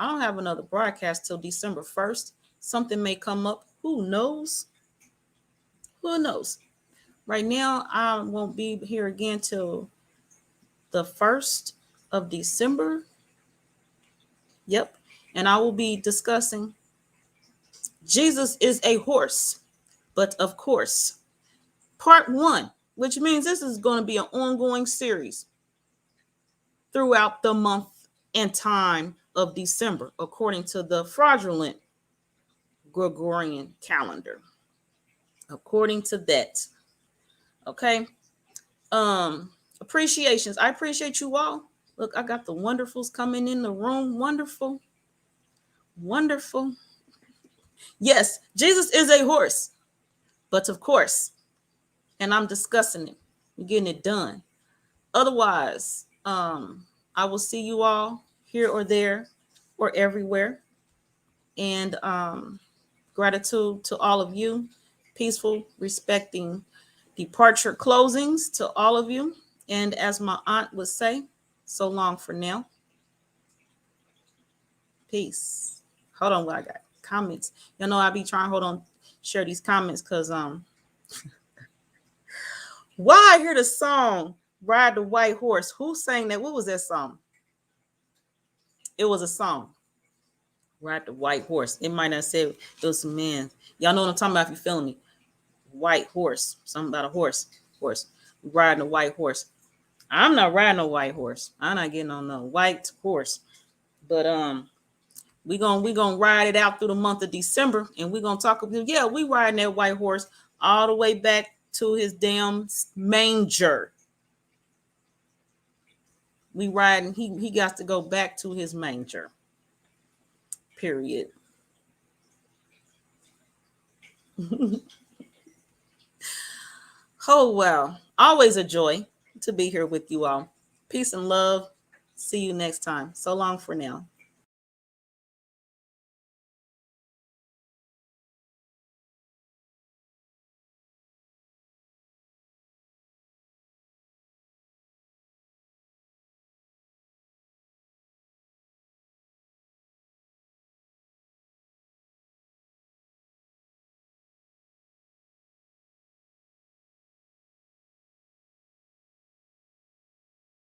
A: don't have another broadcast till December 1st. Something may come up. Who knows? Who knows? Right now, I won't be here again till the 1st of December. Yep. And I will be discussing Jesus is a horse, but of course, part 1, which means this is going to be an ongoing series throughout the month and time of December, according to the fraudulent Gregorian calendar. According to that. Okay. Appreciations. I appreciate you all. Look, I got the wonderfuls coming in the room. Wonderful. Wonderful. Yes, Jesus is a horse, but of course, and I'm discussing it. We're getting it done. Otherwise, I will see you all here or there or everywhere. And gratitude to all of you. Peaceful, respecting departure closings to all of you. And as my aunt would say, so long for now. Peace. Hold on, what I got comments. You know, I be trying to hold on, share these comments because why I hear the song Ride the White Horse. Who sang that? What was that song? It was a song. Ride the White Horse. It might not say it was some man. Y'all know what I'm talking about if you're feeling me. White horse. Something about a horse. Horse. Riding a white horse. I'm not riding a white horse. I'm not getting on no white horse. But we gonna ride it out through the month of December, and we're gonna talk about, yeah, we riding that white horse all the way back to his damn manger. We riding, he got to go back to his manger. Period. Oh well, always a joy to be here with you all. Peace and love. See you next time. So long for now.